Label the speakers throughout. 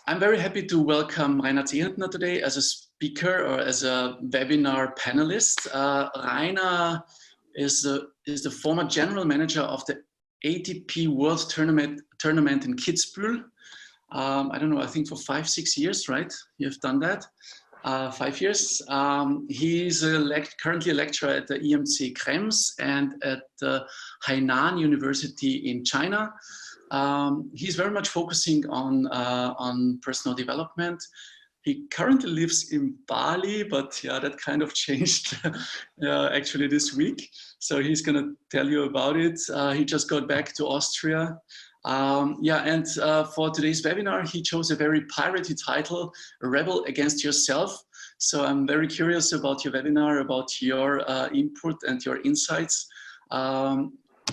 Speaker 1: I'm very happy to welcome Rainer Zehetner today as a speaker or as a webinar panelist. Rainer is the former general manager of the ATP World Tournament in Kitzbühel. I don't know, I think for 5-6 years, right? You've done that. 5 years. He's currently a lecturer at the EMC Krems and at the Hainan University in China. He's very much focusing on personal development. He currently lives in Bali, but yeah, that kind of changed actually this week. So he's going to tell you about it. He just got back to Austria. For today's webinar, he chose a very piratey title, Rebel Against Yourself. So I'm very curious about your webinar, about your input and your insights.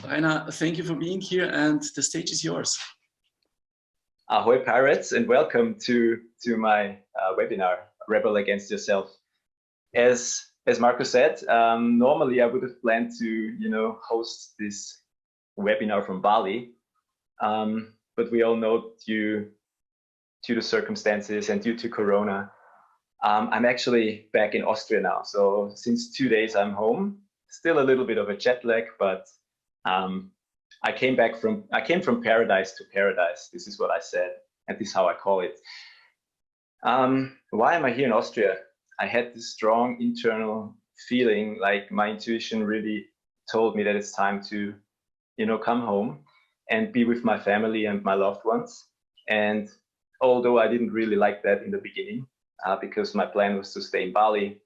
Speaker 1: Rainer, thank you for being here, and the stage is yours.
Speaker 2: Ahoy pirates, and welcome to my webinar, Rebel Against Yourself. As Marco said, normally I would have planned to host this webinar from Bali, but we all know due to circumstances and due to Corona, I'm actually back in Austria now. So since 2 days I'm home, still a little bit of a jet lag, but I came from paradise to paradise. This is what I said, and this is how I call it. Why am I here in Austria? I had this strong internal feeling, like my intuition really told me that it's time to, come home and be with my family and my loved ones. And although I didn't really like that in the beginning, because my plan was to stay in Bali,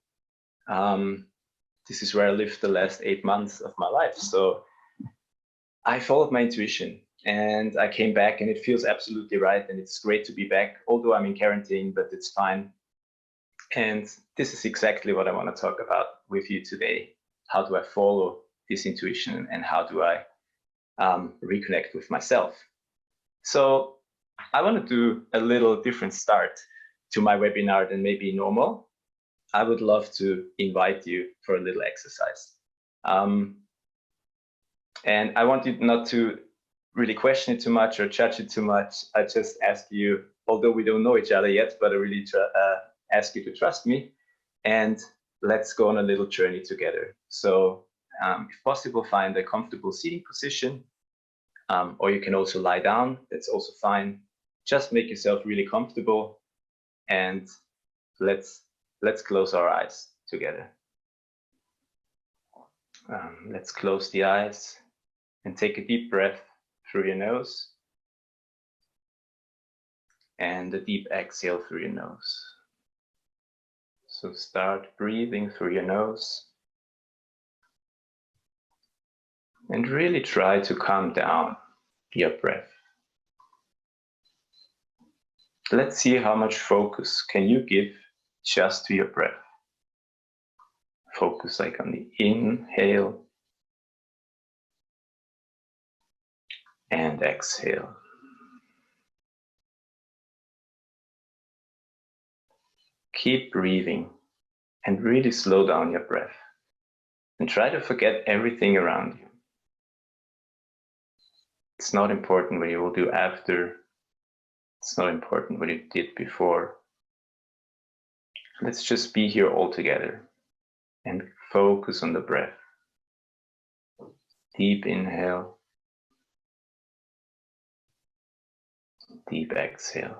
Speaker 2: this is where I lived the last 8 months of my life. So I followed my intuition and I came back, and it feels absolutely right. And it's great to be back, although I'm in quarantine, but it's fine. And this is exactly what I want to talk about with you today. How do I follow this intuition, and how do I reconnect with myself? So I want to do a little different start to my webinar than maybe normal. I would love to invite you for a little exercise. And I want you not to really question it too much or judge it too much. I just ask you, although we don't know each other yet, but I really ask you to trust me, and let's go on a little journey together. So if possible, find a comfortable seating position, or you can also lie down. That's also fine. Just make yourself really comfortable, and let's close our eyes together. Let's close the eyes and take a deep breath through your nose and a deep exhale through your nose. So start breathing through your nose and really try to calm down your breath. Let's see how much focus can you give just to your breath. Focus like on the inhale and exhale. Keep breathing and really slow down your breath, and try to forget everything around you. It's not important what you will do after. It's not important what you did before. Let's just be here all together and focus on the breath. Deep inhale. Deep exhale.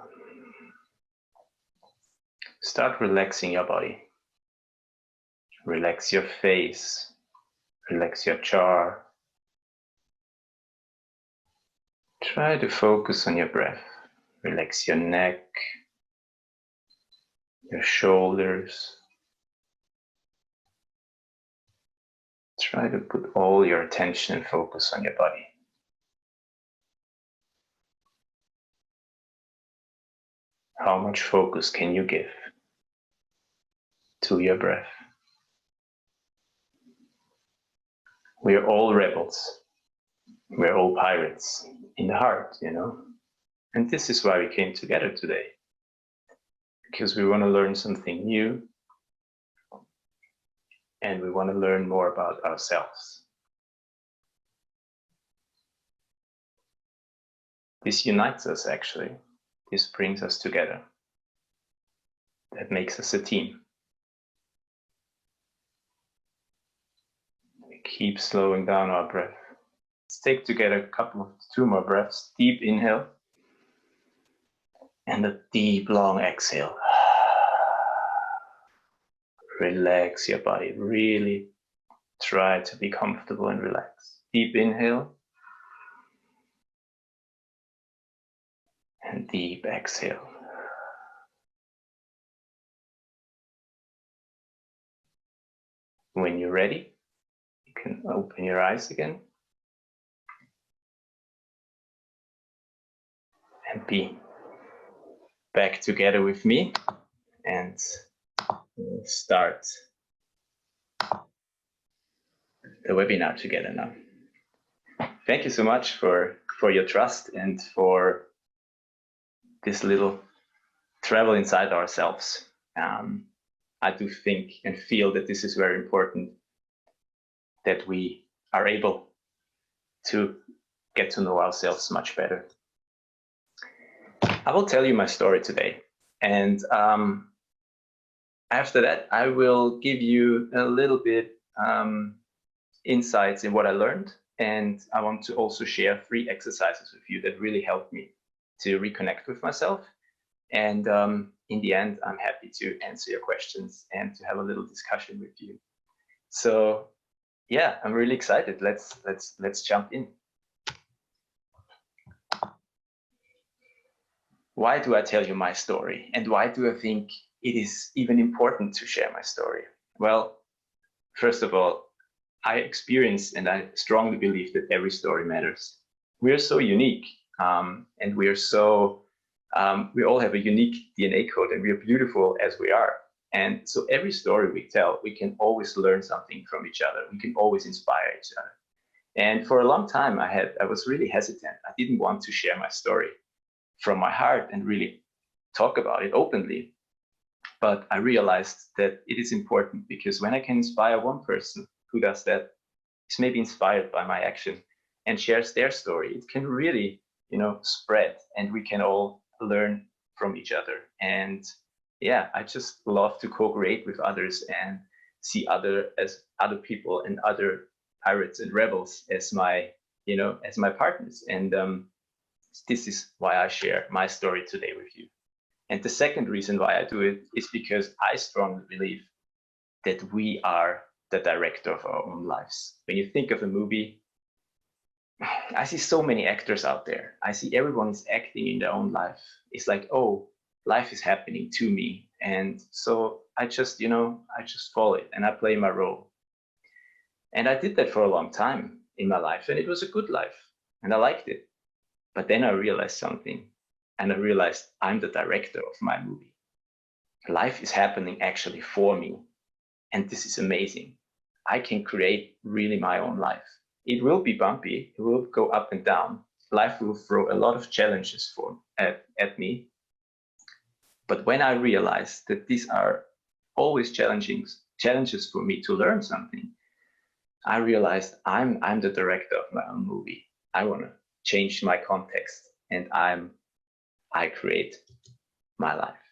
Speaker 2: Start relaxing your body. Relax your face. Relax your jaw. Try to focus on your breath. Relax your neck, your shoulders. Try to put all your attention and focus on your body. How much focus can you give to your breath? We are all rebels. We're all pirates in the heart, And this is why we came together today. Because we want to learn something new. and we want to learn more about ourselves. This unites us, actually. This brings us together. That makes us a team. We keep slowing down our breath. Let's take together two more breaths. Deep inhale and a deep, long exhale. Relax your body. Really try to be comfortable and relaxed. Deep inhale and deep exhale. When you're ready, you can open your eyes again and be back together with me, and we'll start the webinar together now. Thank you so much for your trust and for this little travel inside ourselves. I do think and feel that this is very important, that we are able to get to know ourselves much better. I will tell you my story today, and after that I will give you a little bit insights in what I learned, and I want to also share 3 exercises with you that really helped me to reconnect with myself. And in the end, I'm happy to answer your questions and to have a little discussion with you. So yeah, I'm really excited. Let's jump in. Why do I tell you my story? And why do I think it is even important to share my story? Well, first of all, I experience and I strongly believe that every story matters. We are so unique, and we are so we all have a unique DNA code, and we are beautiful as we are. And so every story we tell, we can always learn something from each other. We can always inspire each other. And for a long time, I was really hesitant. I didn't want to share my story from my heart and really talk about it openly. But I realized that it is important, because when I can inspire one person who does that, is maybe inspired by my action and shares their story, it can really, spread, and we can all learn from each other. And yeah, I just love to co-create with others and see other people and other pirates and rebels as my partners. And this is why I share my story today with you. And the second reason why I do it is because I strongly believe that we are the director of our own lives. When you think of a movie, I see so many actors out there. I see everyone is acting in their own life. It's like, oh, life is happening to me. And so I just follow it and I play my role. And I did that for a long time in my life, and it was a good life and I liked it. But then I realized something, and I realized I'm the director of my movie. Life is happening actually for me. And this is amazing. I can create really my own life. It will be bumpy. It will go up and down. Life will throw a lot of challenges at me. But when I realized that these are always challenges for me to learn something, I realized I'm the director of my own movie. I want to change my context, and I create my life.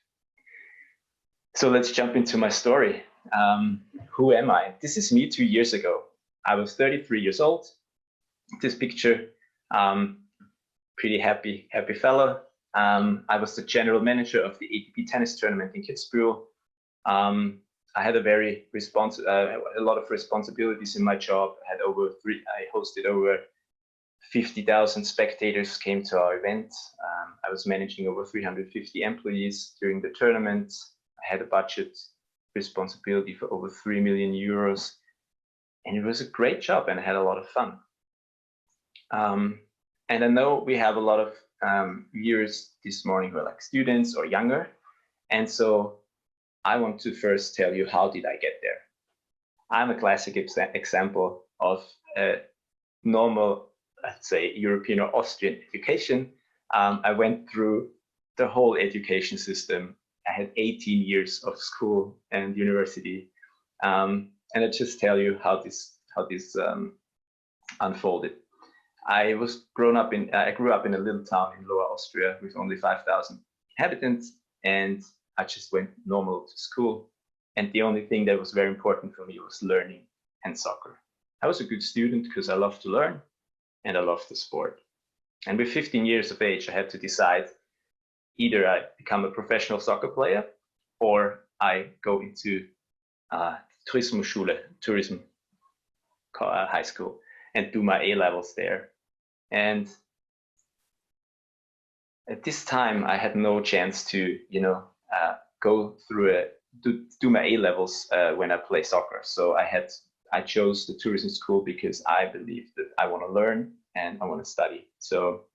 Speaker 2: So let's jump into my story. Who am I? This is me 2 years ago. I was 33 years old. This picture, pretty happy fellow. I was the general manager of the ATP tennis tournament in Kitzbühel. I had a lot of responsibilities in my job. I hosted over 50,000 spectators came to our event. I was managing over 350 employees during the tournament. I had a budget responsibility for over 3 million euros. And it was a great job, and I had a lot of fun. And I know we have a lot of viewers this morning who are like students or younger. And so I want to first tell you, how did I get there? I'm a classic example of a normal, let's say, European or Austrian education. I went through the whole education system. I had 18 years of school and university. and I just tell you how this unfolded. I grew up in a little town in Lower Austria with only 5,000 inhabitants, and I just went normal to school. And the only thing that was very important for me was learning and soccer. I was a good student because I loved to learn and I loved the sport. And with 15 years of age, I had to decide either I become a professional soccer player or I go into tourism high school, and do my A-levels there. And at this time, I had no chance to, go through do my A-levels when I play soccer. So I chose the tourism school because I believed that I want to learn and I want to study. So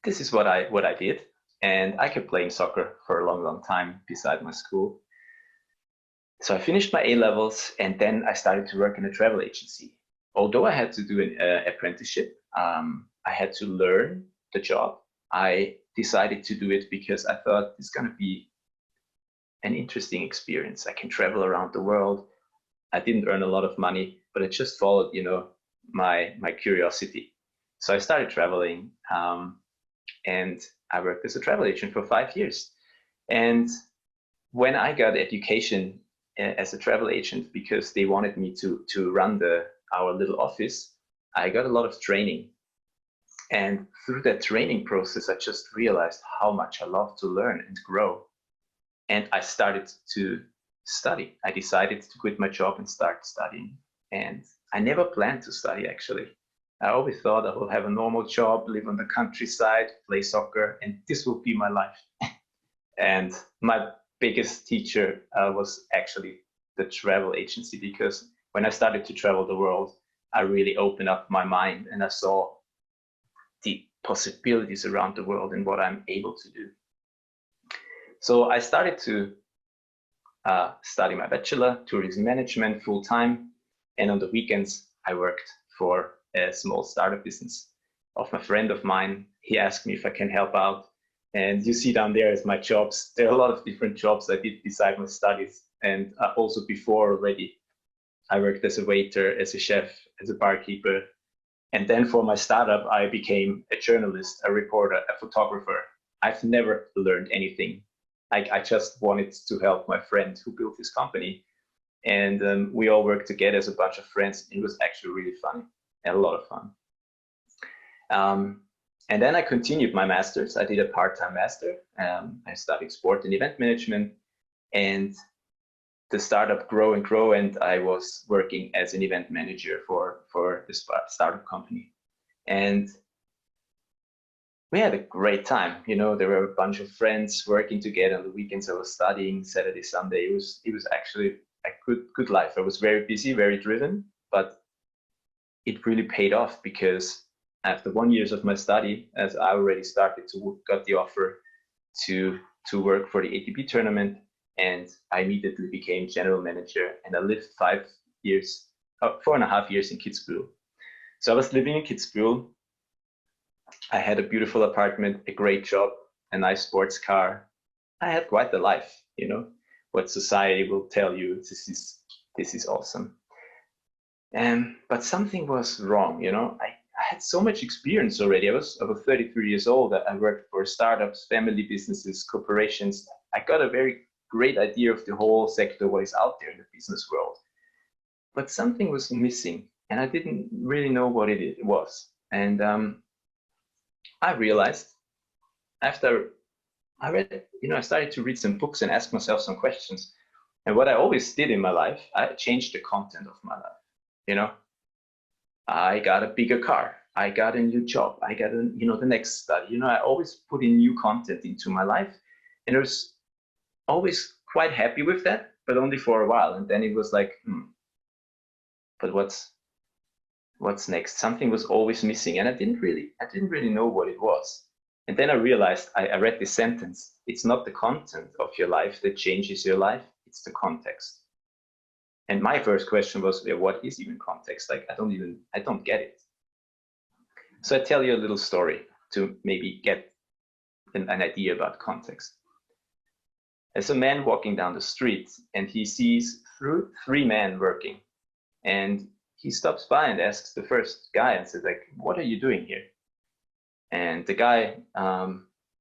Speaker 2: this is what I did, and I kept playing soccer for a long time beside my school. So I finished my A-levels, and then I started to work in a travel agency. Although I had to do an apprenticeship, I had to learn the job. I decided to do it because I thought it's going to be an interesting experience. I can travel around the world. I didn't earn a lot of money, but I just followed, my curiosity. So I started traveling, and I worked as a travel agent for 5 years. And when I got education as a travel agent, because they wanted me to run our little office, I got a lot of training. And through that training process, I just realized how much I love to learn and grow. And I started to study. I decided to quit my job and start studying. And I never planned to study, actually. I always thought I will have a normal job, live on the countryside, play soccer, and this will be my life. And my biggest teacher was actually the travel agency, because when I started to travel the world, I really opened up my mind and I saw the possibilities around the world and what I'm able to do. So I started to study my bachelor, tourism management, full time. And on the weekends, I worked for a small startup business of a friend of mine. He asked me if I can help out. And you see down there is my jobs. There are a lot of different jobs I did beside my studies. And also before already, I worked as a waiter, as a chef, as a barkeeper. And then for my startup, I became a journalist, a reporter, a photographer. I've never learned anything. I just wanted to help my friend who built his company. And we all worked together as a bunch of friends. It was actually really fun and a lot of fun. And then I continued my master's. I did a part-time master. I studied sport and event management, and the startup grow and grow. And I was working as an event manager for the startup company. And we had a great time. There were a bunch of friends working together. On the weekends, I was studying. Saturday, Sunday. It was actually a good life. I was very busy, very driven, but it really paid off, because after 1 year of my study, as I already started to got the offer to work for the ATP tournament, and I immediately became general manager, and I lived 4.5 years in Kitzbühel. So I was living in Kitzbühel. I had a beautiful apartment, a great job, a nice sports car. I had quite a life, what society will tell you, this is awesome. But something was wrong, I had so much experience already. I was over 33 years old. I worked for startups, family businesses, corporations. I got a very great idea of the whole sector, what is out there in the business world. But something was missing, and I didn't really know what it was. And I realized after I read, I started to read some books and ask myself some questions. And what I always did in my life, I changed the content of my life. I got a bigger car. I got a new job. I got the next study. I always put in new content into my life, and I was always quite happy with that, but only for a while. And then it was like, but what's next? Something was always missing, and I didn't really know what it was. And then I realized, I read this sentence: it's not the content of your life that changes your life, it's the context. And my first question was, what is even context? Like, I don't get it. So I tell you a little story to maybe get an idea about context. There's a man walking down the street, and he sees three men working, and he stops by and asks the first guy and says, like, what are you doing here? And the guy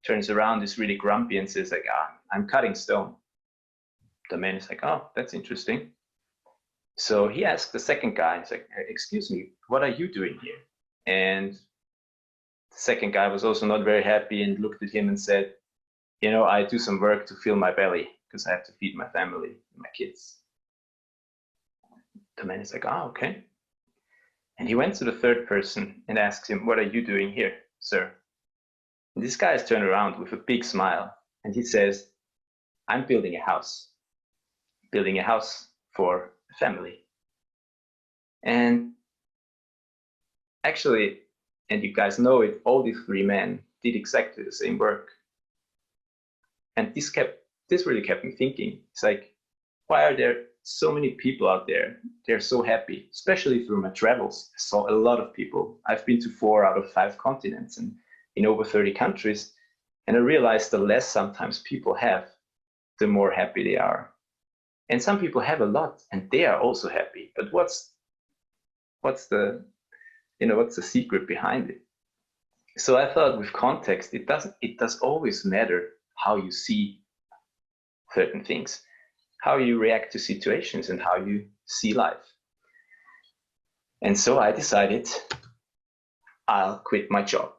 Speaker 2: turns around, is really grumpy, and says, like, I'm cutting stone. The man is like, oh, that's interesting. So he asked the second guy, he's like, excuse me, what are you doing here? And the second guy was also not very happy and looked at him and said, you know, I do some work to fill my belly because I have to feed my family, my kids. The man is like, oh, okay. And he went to the third person and asked him, what are you doing here, sir? And this guy is turned around with a big smile and he says, I'm building a house for a family. And actually, and you guys know it, all these three men did exactly the same work. And this really kept me thinking. It's like, why are there so many people out there? They're so happy, especially through my travels. I saw a lot of people. I've been to 4 out of 5 continents and in over 30 countries. And I realized the less sometimes people have, the more happy they are. And some people have a lot and they are also happy. But what's the secret behind it? So I thought with context, it does always matter how you see certain things, how you react to situations and how you see life. And so I decided I'll quit my job.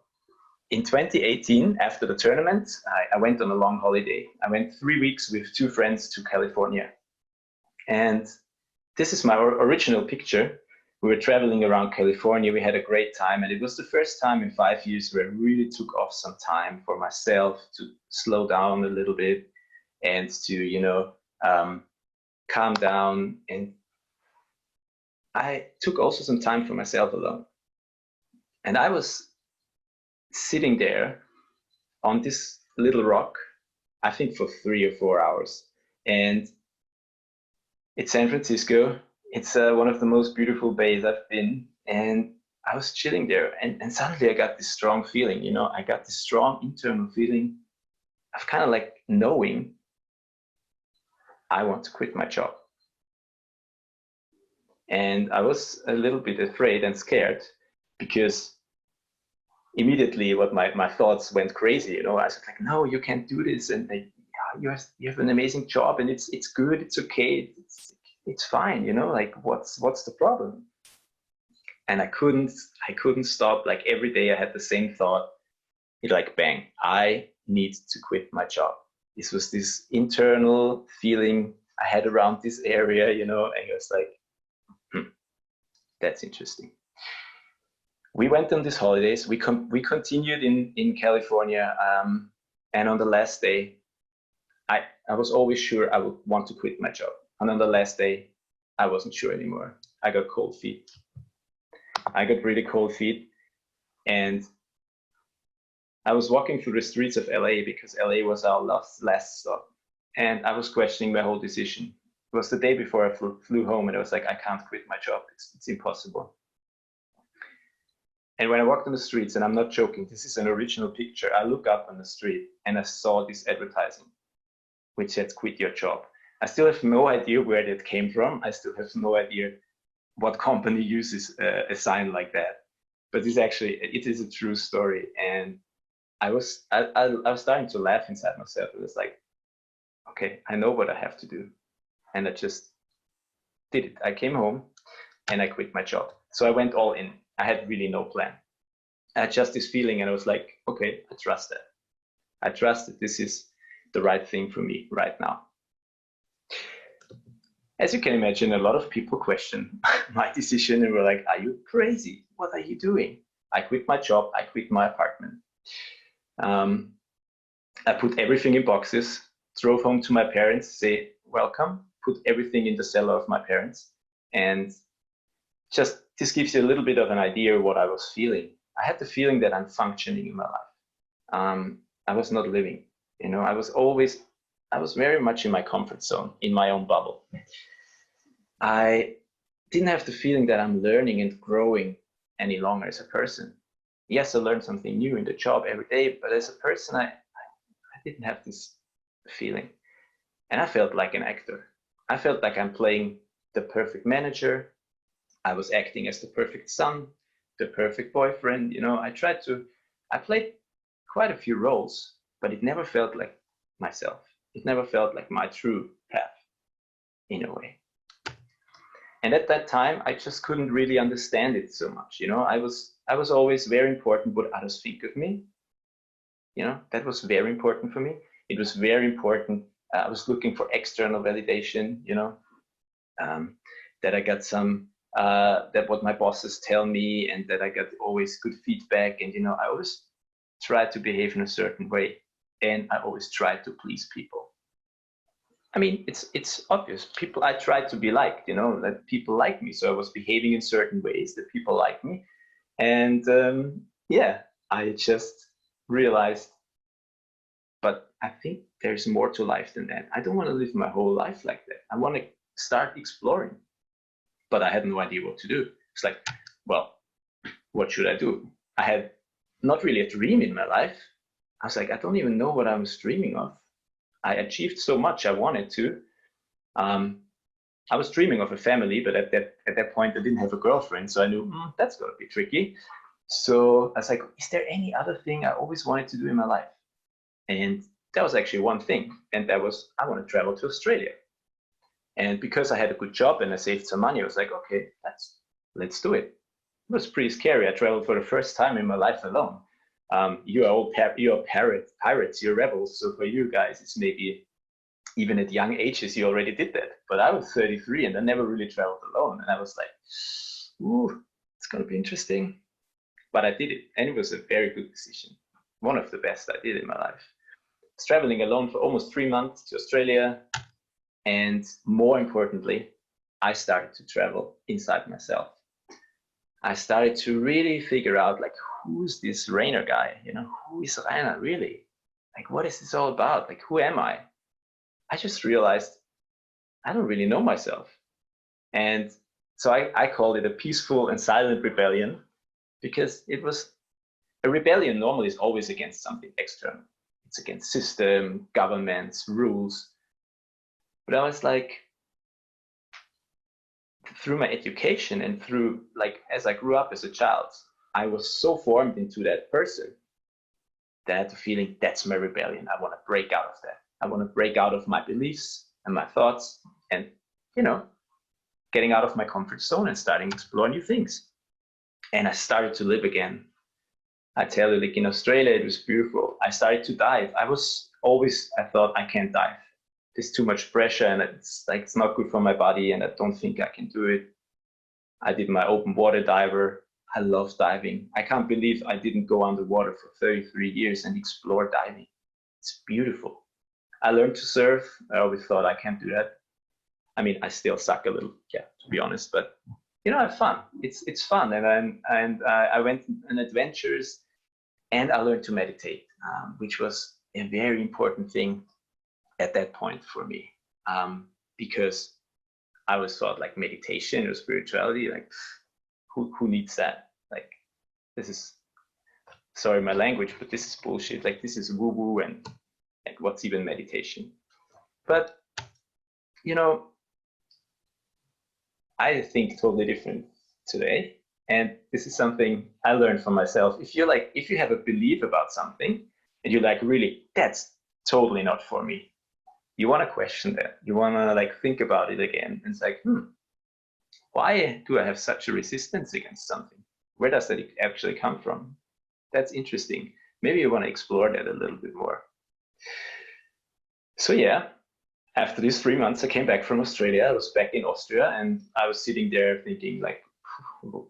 Speaker 2: In 2018, after the tournament, I went on a long holiday. I went 3 weeks with 2 friends to California. And this is my original picture. We were traveling around California. We had a great time. And it was the first time in 5 years where I really took off some time for myself to slow down a little bit and to, calm down. And I took also some time for myself alone. And I was sitting there on this little rock, I think for 3 or 4 hours. And it's San Francisco. It's one of the most beautiful bays I've been. And I was chilling there. And suddenly I got this strong feeling, I got this strong internal feeling of kind of like knowing I want to quit my job. And I was a little bit afraid and scared because immediately my thoughts went crazy. I was like, no, you can't do this. And you have an amazing job and it's good. It's okay. It's fine. Like what's the problem? And I couldn't stop. Like every day I had the same thought. It like, bang, I need to quit my job. This was this internal feeling I had around this area, and I was like, that's interesting. We went on these holidays. We continued in California, and on the last day, I was always sure I would want to quit my job. And on the last day, I wasn't sure anymore. I got cold feet. I got really cold feet, and I was walking through the streets of LA because LA was our last stop, and I was questioning my whole decision. It was the day before I flew home, and I was like, I can't quit my job. It's impossible. And when I walked on the streets, and I'm not joking, this is an original picture, I look up on the street and I saw this advertising, which said, quit your job. I still have no idea where that came from. I still have no idea what company uses a sign like that. But it is a true story. And I was starting to laugh inside myself. It was like, okay, I know what I have to do. And I just did it. I came home and I quit my job. So I went all in. I had really no plan. I had just this feeling and I was like, okay, I trust that. I trust that this is the right thing for me right now. As you can imagine, a lot of people question my decision and were like, are you crazy? What are you doing? I quit my job. I quit my apartment. I put everything in boxes, drove home to my parents, say, welcome, put everything in the cellar of my parents. And just this gives you a little bit of an idea of what I was feeling. I had the feeling that I'm functioning in my life. I was not living. I was very much in my comfort zone, in my own bubble. I didn't have the feeling that I'm learning and growing any longer as a person. Yes, I learned something new in the job every day, but as a person, I didn't have this feeling. And I felt like an actor. I felt like I'm playing the perfect manager. I was acting as the perfect son, the perfect boyfriend. I played quite a few roles, but it never felt like myself. It never felt like my true path, in a way. And at that time, I just couldn't really understand it so much. I was always very important what others think of me. That was very important for me. It was very important. I was looking for external validation, that I got that what my bosses tell me, and that I got always good feedback. And, I always tried to behave in a certain way, and I always tried to please people. I mean, it's obvious. I tried to be liked, that people like me. So I was behaving in certain ways that people like me. And I just realized, but I think there's more to life than that. I don't want to live my whole life like that. I want to start exploring. But I had no idea what to do. It's like, well, what should I do? I had not really a dream in my life. I was like, I don't even know what I was dreaming of. I achieved so much I wanted to. I was dreaming of a family, but at that point, I didn't have a girlfriend. So I knew that's going to be tricky. So I was like, is there any other thing I always wanted to do in my life? And that was actually one thing. And that was, I want to travel to Australia. And because I had a good job and I saved some money, I was like, okay, let's do it. It was pretty scary. I traveled for the first time in my life alone. You are all pirates, you're rebels. So for you guys, it's maybe even at young ages, you already did that. But I was 33 and I never really traveled alone. And I was like, ooh, it's going to be interesting. But I did it. And it was a very good decision. One of the best I did in my life. I was traveling alone for almost 3 months to Australia. And more importantly, I started to travel inside myself. I started to really figure out, like, who's this Rainer guy? Who is Rainer really? Like, what is this all about? Like, who am I? I just realized I don't really know myself. And so I called it a peaceful and silent rebellion, because it was a rebellion normally is always against something external. It's against system, governments, rules. But I was like, through my education and through, like, as I grew up as a child, I was so formed into that person that I had the feeling that's my rebellion. I want to break out of that. I want to break out of my beliefs and my thoughts and, getting out of my comfort zone and starting to explore new things. And I started to live again. I tell you, like, in Australia, it was beautiful. I started to dive. I thought I can't dive. There's too much pressure and it's not good for my body and I don't think I can do it. I did my open water diver. I love diving. I can't believe I didn't go underwater for 33 years and explore diving. It's beautiful. I learned to surf. I always thought I can't do that. I mean, I still suck a little, to be honest, but I have fun. It's fun. And I went on adventures and I learned to meditate, which was a very important thing at that point for me, because I always thought, like, meditation or spirituality, like, who needs that? Like, this is, sorry my language, but this is bullshit. Like, this is woo-woo, and like, what's even meditation? But I think totally different today, and this is something I learned from myself. If you have a belief about something and you're like, really, that's totally not for me, you want to question that. You want to, like, think about it again. And it's like, why do I have such a resistance against something? Where does that actually come from? That's interesting. Maybe you want to explore that a little bit more. So after these 3 months, I came back from Australia. I was back in Austria and I was sitting there thinking, like,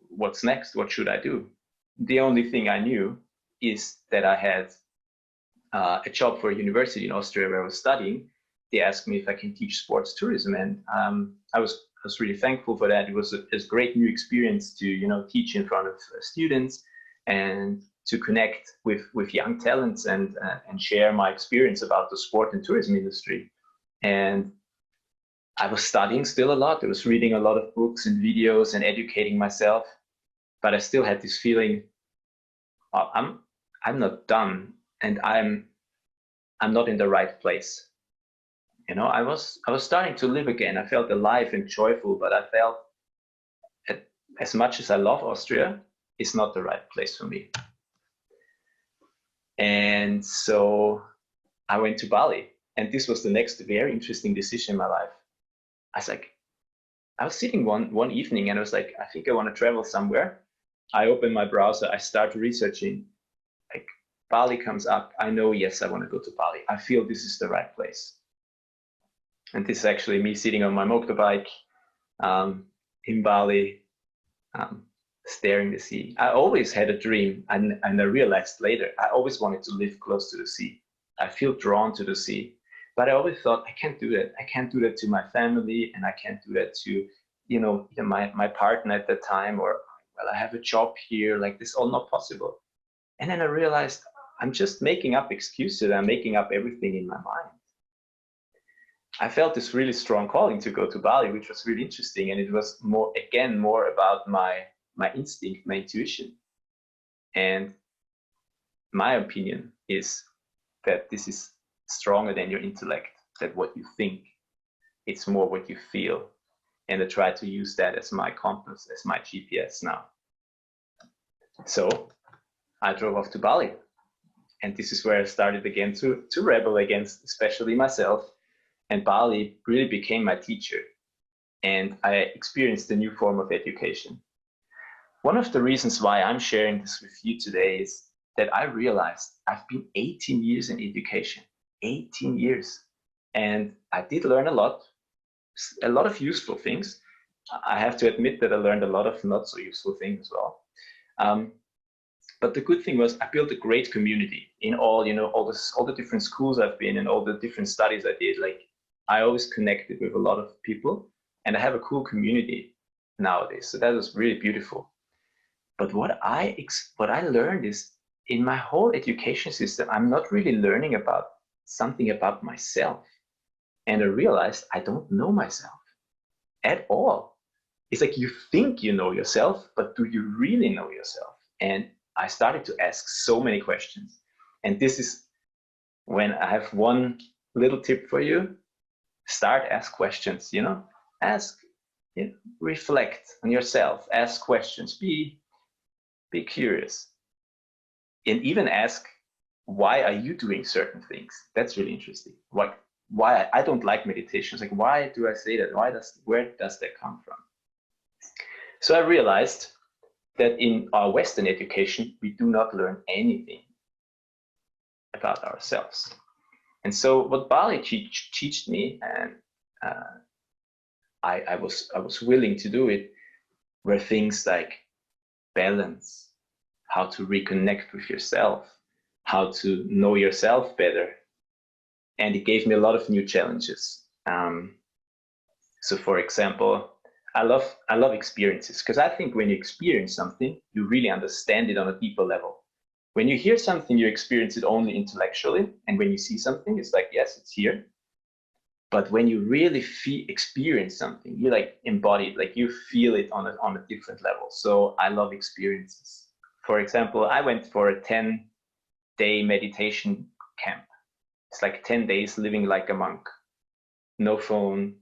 Speaker 2: what's next? What should I do? The only thing I knew is that I had a job for a university in Austria where I was studying. They asked me if I can teach sports tourism, and I was really thankful for that. It was a great new experience to teach in front of students and to connect with young talents and share my experience about the sport and tourism industry. And I was studying still a lot. I was reading a lot of books and videos and educating myself, but I still had this feeling, I'm not done, and I'm not in the right place. You know, I was starting to live again. I felt alive and joyful, but I felt as much as I love Austria, it's not the right place for me. And so I went to Bali, and this was the next very interesting decision in my life. I was sitting one evening and I was like, I think I want to travel somewhere. I open my browser, I start researching, like Bali comes up. I know, yes, I want to go to Bali. I feel this is the right place. And this is actually me sitting on my motorbike in Bali, staring the sea. I always had a dream, and I realized later, I always wanted to live close to the sea. I feel drawn to the sea, but I always thought, I can't do that. I can't do that to my family, and I can't do that to, you know, my partner at the time, or, well, I have a job here, like this all not possible. And then I realized I'm just making up excuses. I'm making up everything in my mind. I felt this really strong calling to go to Bali, which was really interesting. And it was more about my instinct, my intuition. And my opinion is that this is stronger than your intellect, that what you think, it's more what you feel. And I try to use that as my compass, as my GPS now. So I drove off to Bali. And this is where I started again to rebel against, especially myself. And Bali really became my teacher. And I experienced a new form of education. One of the reasons why I'm sharing this with you today is that I realized I've been 18 years in education, 18 years. And I did learn a lot of useful things. I have to admit that I learned a lot of not so useful things as well. But the good thing was I built a great community in all the different schools I've been in, all the different studies I did. Like, I always connected with a lot of people, and I have a cool community nowadays. So that was really beautiful. But what I learned is, in my whole education system, I'm not really learning about something about myself. And I realized I don't know myself at all. It's like you think you know yourself, but do you really know yourself? And I started to ask so many questions. And this is when I have one little tip for you. Start, ask questions, reflect on yourself, ask questions, be curious. And even ask, why are you doing certain things? That's really interesting. Why I don't like meditations. Like, why do I say that? Where does that come from? So I realized that in our Western education, we do not learn anything about ourselves. And so what Bali taught me, and I was willing to do it, were things like balance, how to reconnect with yourself, how to know yourself better. And it gave me a lot of new challenges. So for example, I love experiences, because I think when you experience something, you really understand it on a deeper level. When you hear something, you experience it only intellectually. And when you see something, it's like, yes, it's here. But when you really experience something, you like embody it, like you feel it on a different level. So I love experiences. For example, I went for a 10-day meditation camp. It's like 10 days living like a monk. No phone,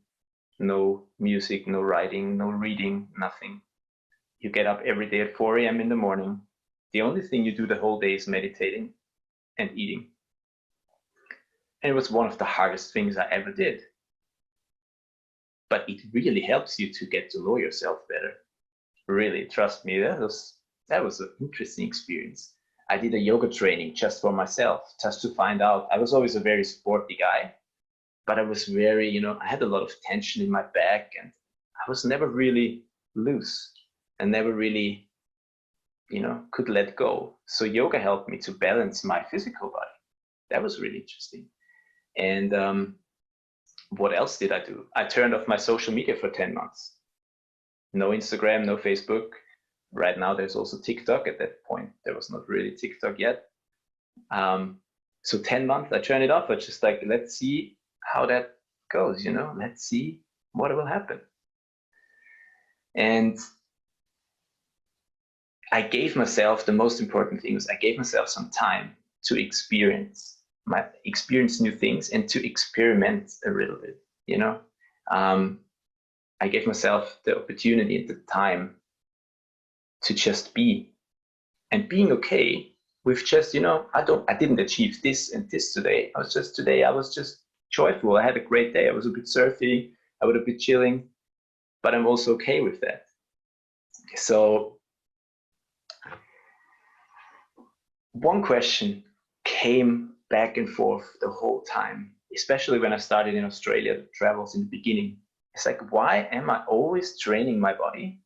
Speaker 2: no music, no writing, no reading, nothing. You get up every day at 4 a.m. in the morning. The only thing you do the whole day is meditating and eating. And it was one of the hardest things I ever did. But it really helps you to get to know yourself better. Really, trust me, that was an interesting experience. I did a yoga training just for myself, just to find out. I was always a very sporty guy, but I was very, I had a lot of tension in my back, and I was never really loose and never really, could let go. So yoga helped me to balance my physical body. That was really interesting. And what else did I do? I turned off my social media for 10 months. No Instagram, no Facebook. Right now, there's also TikTok. At that point, there was not really TikTok yet. So 10 months, I turned it off. I just like, let's see how that goes, let's see what will happen. And I gave myself, the most important thing was I gave myself some time to experience experience new things and to experiment a little bit, you know. I gave myself the opportunity at the time to just be, and being okay with just, you know, I didn't achieve this and this today. Today I was just joyful. I had a great day. I was a bit surfy, I was a bit chilling, but I'm also okay with that. So one question came back and forth the whole time, especially when I started in Australia, travels in the beginning. It's like, why am I always training my body,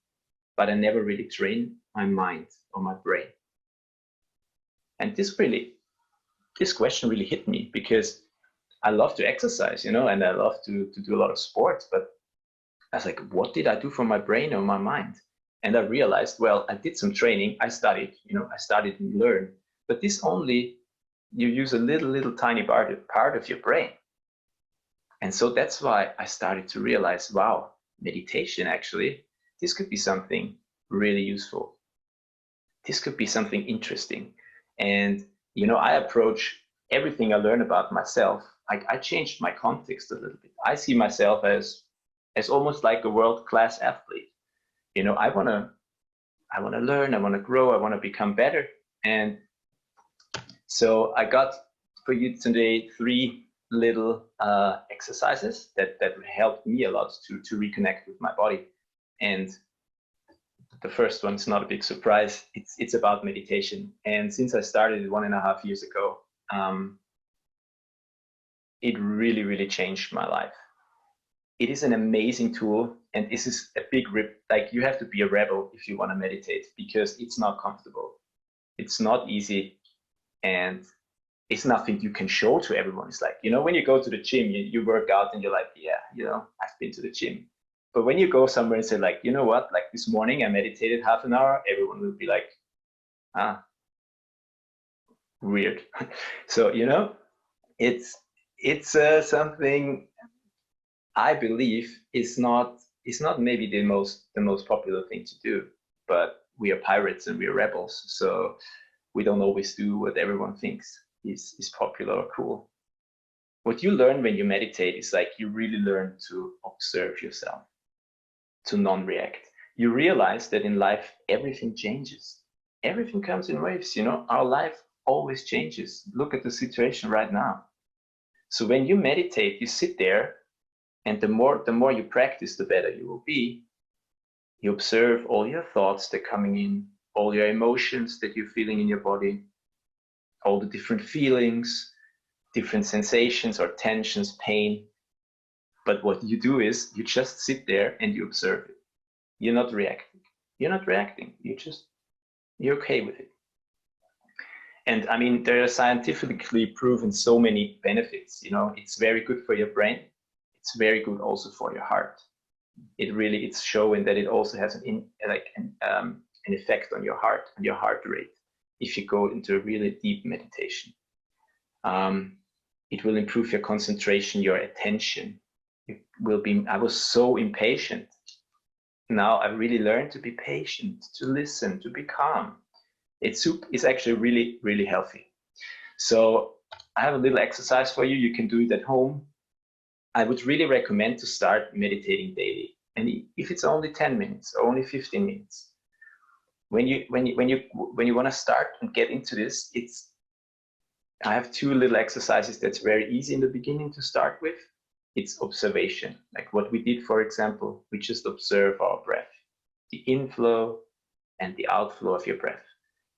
Speaker 2: but I never really train my mind or my brain? And this question really hit me, because I love to exercise, you know, and I love to do a lot of sports, but I was like, what did I do for my brain or my mind? And I realized, well, I did some training, I studied, you know, I studied and learned, but this only, you use a little tiny part of your brain. And so that's why I started to realize, wow, meditation, actually, this could be something really useful. This could be something interesting. And, you know, I approach everything I learn about myself. I changed my context a little bit. I see myself as almost like a world-class athlete. You know, I want to learn, I want to grow, I want to become better. And so I got for you today 3 little exercises that helped me a lot to reconnect with my body. And the first one's not a big surprise. It's about meditation. And since I started 1.5 years ago, it really changed my life. It is an amazing tool, and this is a big rip. Like, you have to be a rebel if you want to meditate, because it's not comfortable, it's not easy, and it's nothing you can show to everyone. It's like, you know, when you go to the gym, you work out and you're like, yeah, you know, I've been to the gym. But when you go somewhere and say, like, you know what, like this morning I meditated half an hour, everyone will be like, weird. So, you know, it's something I believe is not maybe the most popular thing to do, but we are pirates and we are rebels, so we don't always do what everyone thinks is popular or cool. What you learn when you meditate is, like, you really learn to observe yourself, to non-react. You realize that in life everything changes, everything comes in waves. You know, our life always changes. Look at the situation right now. So when you meditate, you sit there, and the more you practice, the better you will be. You observe all your thoughts that are coming in, all your emotions that you're feeling in your body, all the different feelings, different sensations or tensions, pain. But what you do is you just sit there and you observe it. You're not reacting. You're okay with it. And I mean, there are scientifically proven so many benefits. You know, it's very good for your brain. It's very good also for your heart. It's showing that it also has an effect on your heart and your heart rate if you go into a really deep meditation. It will improve your concentration, your attention. I was so impatient. Now I really learned to be patient, to listen, to be calm. It's actually really healthy. So I have a little exercise for you. You can do it at home. I would really recommend to start meditating daily. And if it's only 10 minutes or only 15 minutes, when you want to start and get into this, I have 2 little exercises that's very easy in the beginning to start with. It's observation. Like what we did, for example, we just observe our breath, the inflow and the outflow of your breath.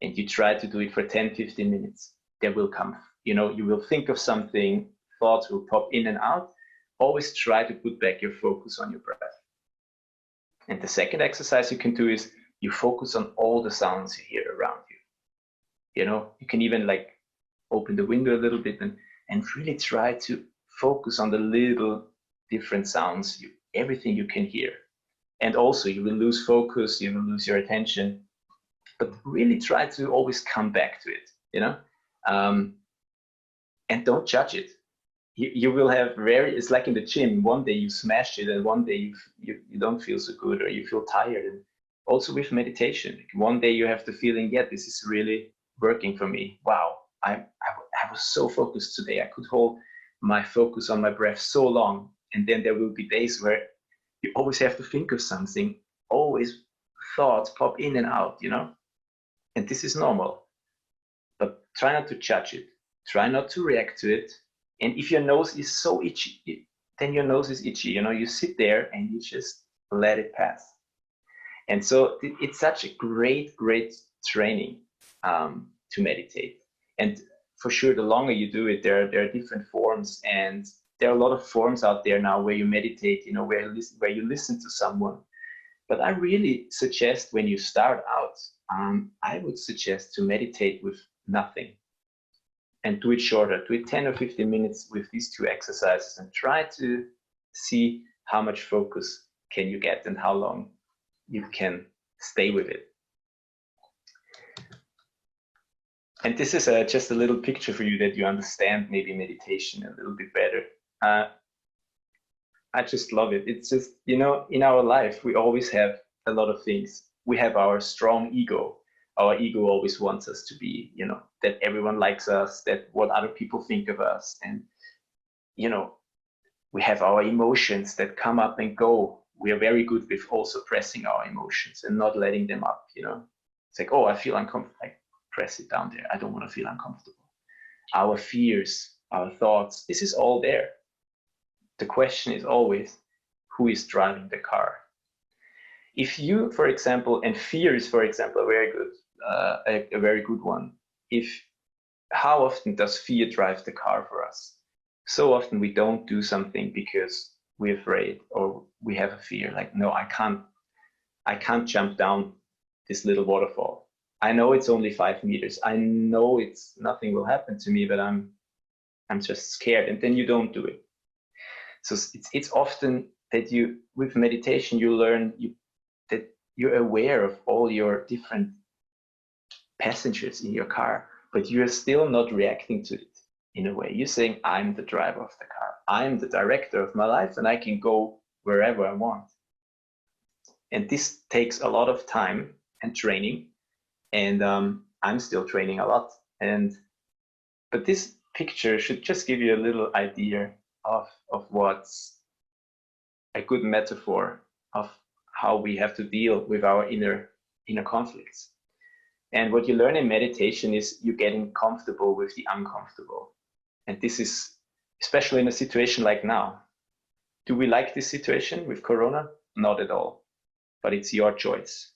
Speaker 2: And you try to do it for 10-15 minutes. There will come, you know, you will think of something, thoughts will pop in and out. Always try to put back your focus on your breath. And the second exercise you can do is you focus on all the sounds you hear around you. You know, you can even like open the window a little bit and really try to focus on the little different sounds, everything you can hear. And also you will lose focus, you will lose your attention, but really try to always come back to it, you know, and don't judge it. You will have it's like in the gym, one day you smash it and one day you don't feel so good or you feel tired. And also with meditation, one day you have the feeling, yeah, this is really working for me. Wow, I I was so focused today. I could hold my focus on my breath so long. And then there will be days where you always have to think of something, always thoughts pop in and out, you know, and this is normal. But try not to judge it. Try not to react to it. And if your nose is so itchy, then your nose is itchy. You know, you sit there and you just let it pass. And so it's such a great training to meditate. And for sure, the longer you do it, there are different forms, and there are a lot of forms out there now where you meditate, you know, where you listen to someone. But I really suggest, when you start out, I would suggest to meditate with nothing and do it shorter. Do it 10 or 15 minutes with these two exercises and try to see how much focus can you get and how long you can stay with it. And this is just a little picture for you that you understand maybe meditation a little bit better. I just love it. It's just, you know, in our life, we always have a lot of things. We have our strong ego. Our ego always wants us to be, you know, that everyone likes us, that what other people think of us. And, you know, we have our emotions that come up and go. We are very good with also suppressing our emotions and not letting them up, you know. It's like, oh, I feel uncomfortable. I press it down there. I don't want to feel uncomfortable. Our fears, our thoughts, this is all there. The question is always, who is driving the car? If you, for example, and fear is, for example, a very good one. How often does fear drive the car for us? So often we don't do something because we're afraid or we have a fear. Like, no, I can't jump down this little waterfall. I know it's only 5 meters. I know nothing will happen to me, but I'm just scared, and then you don't do it. So it's often that with meditation, you learn that you're aware of all your different passengers in your car, but you're still not reacting to it in a way. You're saying, I'm the driver of the car. I'm the director of my life, and I can go wherever I want. And this takes a lot of time and training, and I'm still training a lot. But this picture should just give you a little idea of what's a good metaphor of how we have to deal with our inner conflicts. And what you learn in meditation is you're getting comfortable with the uncomfortable. And this is especially in a situation like now. Do we like this situation with Corona? Not at all. But it's your choice.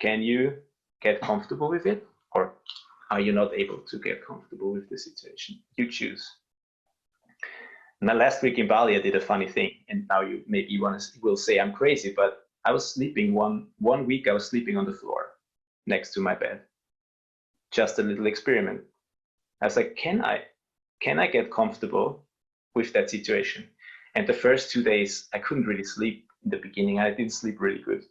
Speaker 2: Can you get comfortable with it, or are you not able to get comfortable with the situation? You choose. Now, last week in Bali, I did a funny thing, and now you maybe will say I'm crazy, but I was sleeping one week. I was sleeping on the floor next to my bed. Just a little experiment. I was like, can I get comfortable with that situation? And the first 2 days, I couldn't really sleep in the beginning. I didn't sleep really good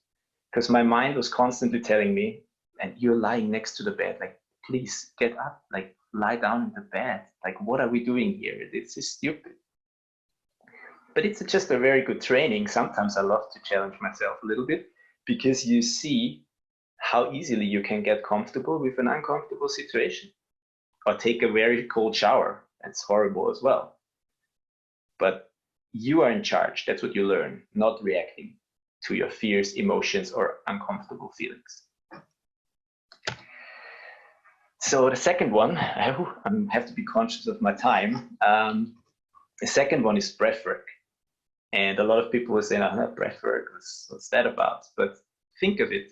Speaker 2: because my mind was constantly telling me, and you're lying next to the bed, like, please get up, like, lie down in the bed. Like, what are we doing here? It's just stupid. But it's just a very good training. Sometimes I love to challenge myself a little bit because you see how easily you can get comfortable with an uncomfortable situation, or take a very cold shower. That's horrible as well. But you are in charge. That's what you learn, not reacting to your fears, emotions, or uncomfortable feelings. So the second one, I have to be conscious of my time. The second one is breath work. And a lot of people will say, no, breath work, what's that about? But think of it.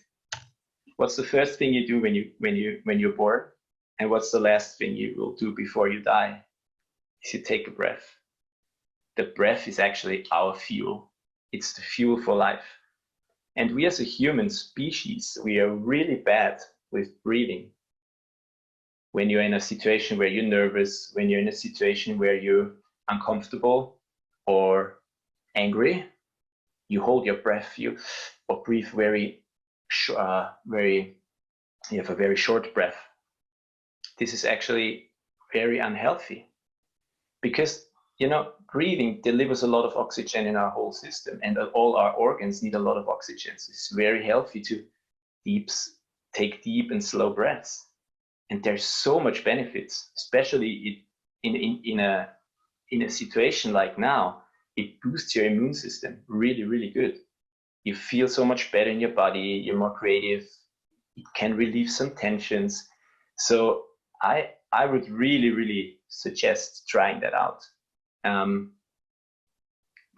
Speaker 2: What's the first thing you do when you're bored? And what's the last thing you will do before you die? Is you take a breath. The breath is actually our fuel. It's the fuel for life. And we as a human species, we are really bad with breathing. When you're in a situation where you're nervous, when you're in a situation where you're uncomfortable or angry, you hold your breath, you breathe you have a very short breath. This is actually very unhealthy because, you know, breathing delivers a lot of oxygen in our whole system, and all our organs need a lot of oxygen. So it's very healthy to take deep and slow breaths. And there's so much benefits, especially in a situation like now, it boosts your immune system really, really good. You feel so much better in your body, you're more creative, it can relieve some tensions. So I would really, really suggest trying that out.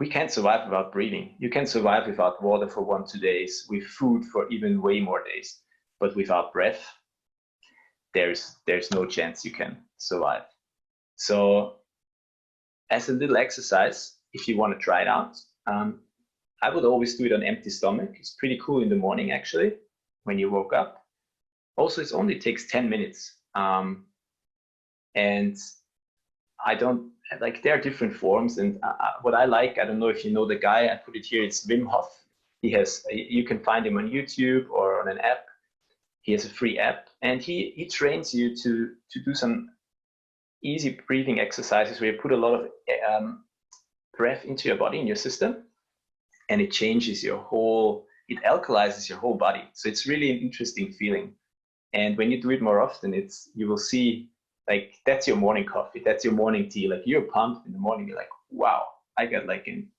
Speaker 2: We can't survive without breathing. You can survive without water for 1-2 days, with food for even way more days, but without breath, there's no chance you can survive. So as a little exercise, if you want to try it out, I would always do it on empty stomach. It's pretty cool in the morning, actually, when you woke up. Also, it only takes 10 minutes. And I don't, like, there are different forms. And what I like, I don't know if you know the guy, I put it here, it's Wim Hof. You can find him on YouTube or on an app. He has a free app, and he trains you to do some easy breathing exercises where you put a lot of breath into your body, in your system, and it changes your whole, it alkalizes your whole body. So it's really an interesting feeling. And when you do it more often, you will see, like, that's your morning coffee, that's your morning tea. Like, you're pumped in the morning, you're like, wow, I got like an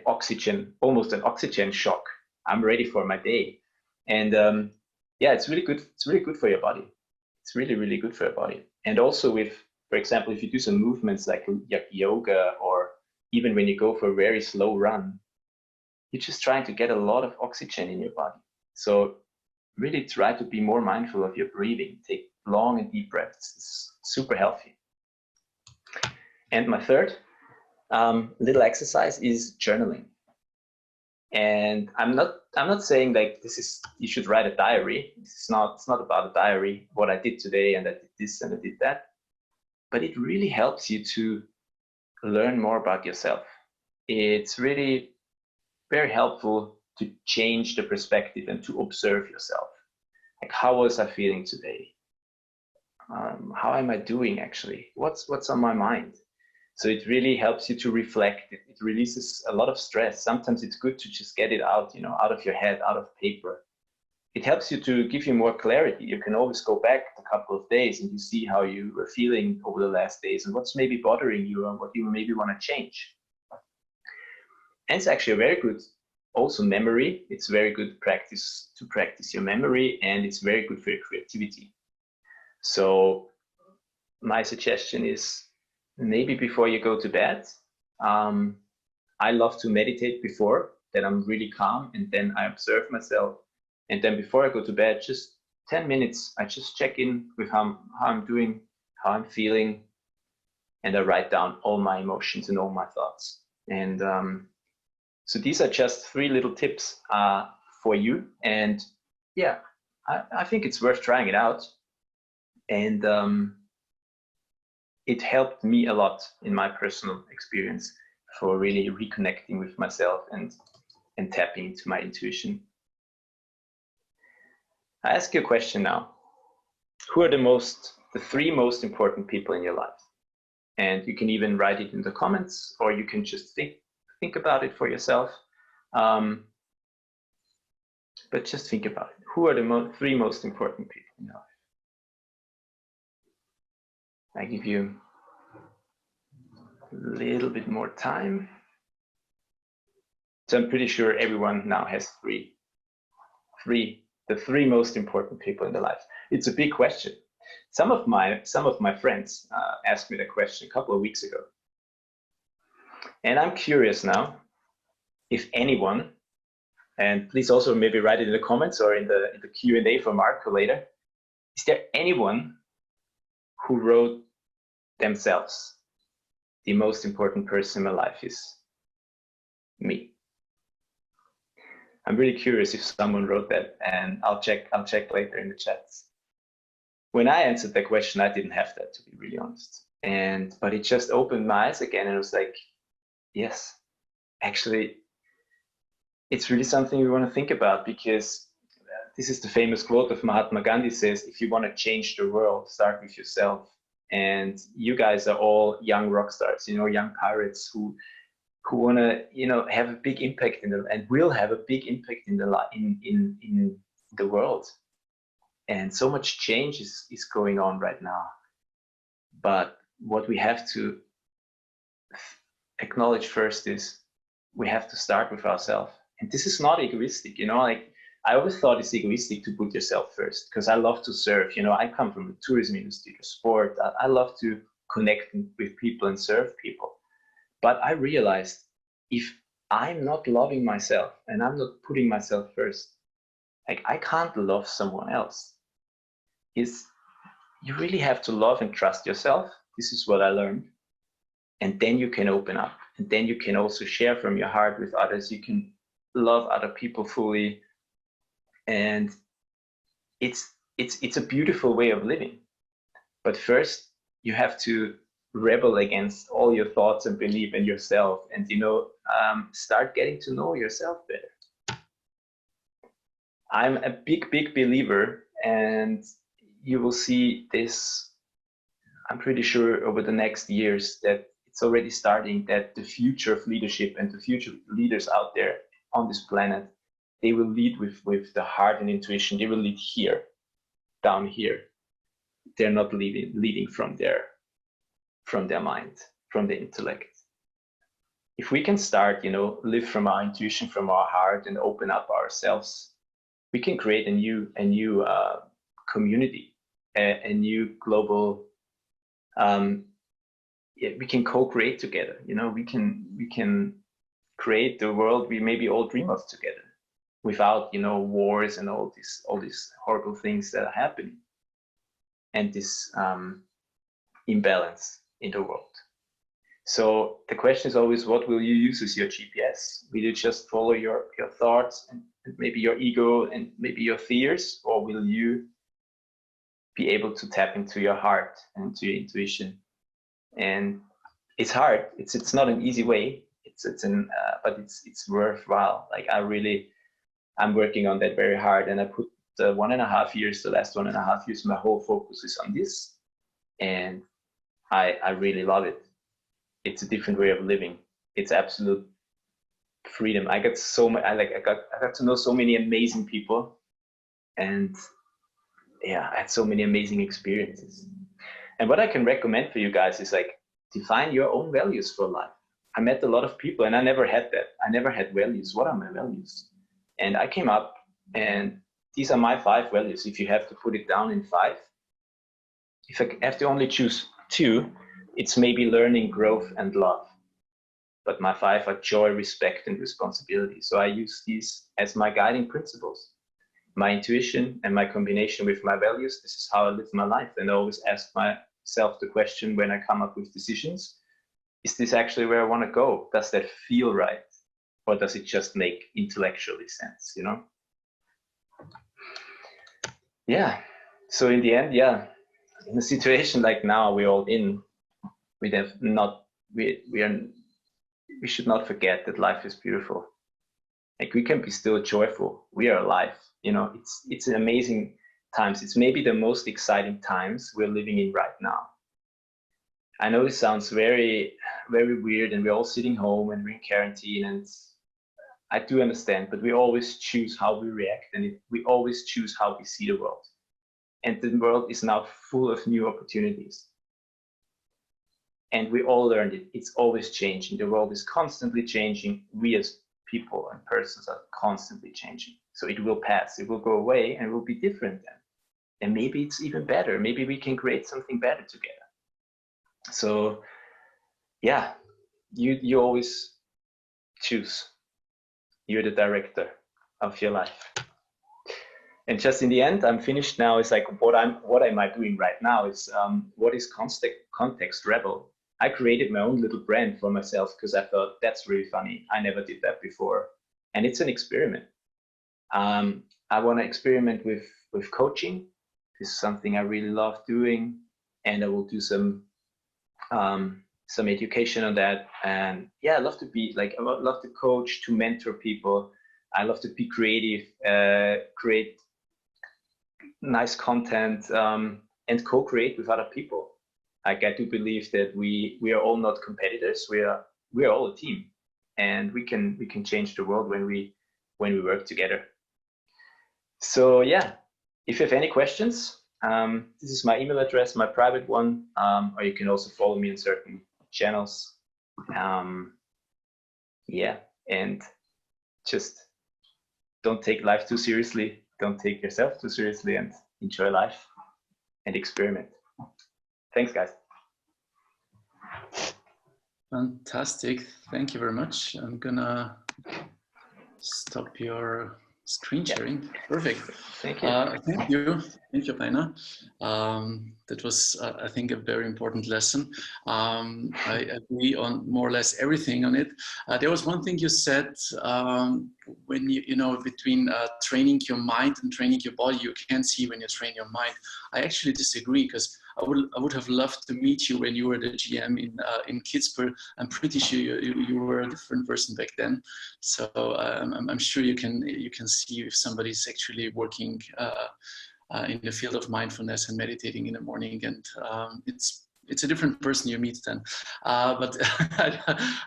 Speaker 2: oxygen, almost an oxygen shock. I'm ready for my day. And yeah, it's really good. It's really good for your body. It's really, really good for your body. And also with, for example, if you do some movements like yoga, or even when you go for a very slow run, you're just trying to get a lot of oxygen in your body. So really try to be more mindful of your breathing. Take long and deep breaths. It's super healthy. And my third little exercise is journaling. And I'm not saying like you should write a diary. It's not about a diary, what I did today and I did this and I did that. But it really helps you to learn more about yourself. It's really very helpful to change the perspective and to observe yourself. Like, how was I feeling today? How am I doing actually? What's on my mind? So it really helps you to reflect. It releases a lot of stress. Sometimes it's good to just get it out, out of your head, out of paper. It helps you to give you more clarity. You can always go back a couple of days and you see how you were feeling over the last days and what's maybe bothering you and what you maybe want to change. And it's actually a very good also memory. It's very good practice to practice your memory, and it's very good for your creativity. So my suggestion is, maybe before you go to bed, I love to meditate before, that I'm really calm, and then I observe myself. And then before I go to bed, just 10 minutes, I just check in with how I'm doing, how I'm feeling, and I write down all my emotions and all my thoughts. And so these are just 3 little tips for you. And yeah, I think it's worth trying it out. And it helped me a lot in my personal experience for really reconnecting with myself and tapping into my intuition. I ask you a question now. Who are the 3 most important people in your life? And you can even write it in the comments, or you can just think about it for yourself. But just think about it. Who are the 3 most important people in your life? I give you a little bit more time. So I'm pretty sure everyone now has 3. The 3 most important people in their life. It's a big question. Some of my friends asked me that question a couple of weeks ago. And I'm curious now if anyone, and please also maybe write it in the comments or in the Q&A for Marco later, is there anyone who wrote themselves, the most important person in my life is me? I'm really curious if someone wrote that, and I'll check later in the chats. When I answered that question, I didn't have that, to be really honest. But it just opened my eyes again, and it was like, yes, actually, it's really something we want to think about, because this is the famous quote of Mahatma Gandhi, says, if you want to change the world, start with yourself. And you guys are all young rock stars, young pirates who want to, have a big impact and will have a big impact in the world. And so much change is going on right now. But what we have to acknowledge first is we have to start with ourselves. And this is not egoistic, you know, like I always thought it's egoistic to put yourself first, because I love to serve. You know, I come from the tourism industry, the sport. I love to connect with people and serve people. But I realized if I'm not loving myself and I'm not putting myself first, like I can't love someone else. You really have to love and trust yourself. This is what I learned. And then you can open up, and then you can also share from your heart with others. You can love other people fully. And it's a beautiful way of living. But first you have to rebel against all your thoughts and believe in yourself, and you know, start getting to know yourself better. I'm a big believer, and you will see this, I'm pretty sure, over the next years, that it's already starting, that the future of leadership and the future leaders out there on this planet, they will lead with the heart and intuition. They will lead here, down here. They're not leading from their mind, from the intellect. If we can start, you know, live from our intuition, from our heart, and open up ourselves, we can create a new community, a new global. We can co-create together. You know, we can create the world we maybe all dream of together, without, you know, wars and all these horrible things that are happening, and this imbalance in the world. So the question is always, what will you use as your GPS? Will you just follow your thoughts and maybe your ego and maybe your fears, or will you be able to tap into your heart and to your intuition? And it's hard. It's not an easy way. But it's worthwhile. Like I'm working on that very hard, and I put the last 1.5 years, my whole focus is on this, and I really love it. It's a different way of living. It's absolute freedom. I got to know so many amazing people, and yeah, I had so many amazing experiences. And what I can recommend for you guys is, like, define your own values for life. I met a lot of people, and I never had that. I never had values. What are my values? And I came up, and these are my 5 values. If you have to put it down in 5, if I have to only choose 2, it's maybe learning, growth, and love. But my 5 are joy, respect, and responsibility. So I use these as my guiding principles. My intuition and my combination with my values, this is how I live my life. And I always ask myself the question when I come up with decisions, is this actually where I want to go? Does that feel right? Or does it just make intellectually sense, you know? Yeah, so in the end, yeah, in a situation like now we're all in, we should not forget that life is beautiful. Like, we can be still joyful. We are alive. You know, it's an amazing times. It's maybe the most exciting times we're living in right now. I know this sounds very, very weird, and we're all sitting home and we're in quarantine, and I do understand, but we always choose how we react, and we always choose how we see the world. And the world is now full of new opportunities. And we all learned it. It's always changing. The world is constantly changing. We as people and persons are constantly changing. So it will pass, it will go away, and it will be different then. And maybe it's even better. Maybe we can create something better together. So yeah, you always choose. You're the director of your life. And just in the end, I'm finished now. It's like, what am I doing right now? Is what is Context Rebel? I created my own little brand for myself because I thought that's really funny. I never did that before, and it's an experiment. I want to experiment with coaching. This is something I really love doing, and I will do some education on that. And yeah, I love to coach, to mentor people. I love to be creative, create nice content, and co-create with other people. Like, I do believe that we are all not competitors. We are all a team, and we can change the world when we work together. So yeah, if you have any questions, This is my email address, my private one, or you can also follow me in certain channels. Yeah, and just don't take life too seriously, don't take yourself too seriously, and enjoy life and experiment. Thanks, guys.
Speaker 1: Fantastic. Thank you very much. I'm gonna stop your screen sharing. Yeah. Perfect.
Speaker 2: Thank you.
Speaker 1: Thank you. Thank you, Rainer. That was, I think, a very important lesson. I agree on more or less everything on it. There was one thing you said when you know, between training your mind and training your body, you can't see when you train your mind. I actually disagree, because I would have loved to meet you when you were the GM in Kitzbühel. I'm pretty sure you were a different person back then. So I'm sure you can see if somebody's actually working in the field of mindfulness and meditating in the morning, and it's a different person you meet then. But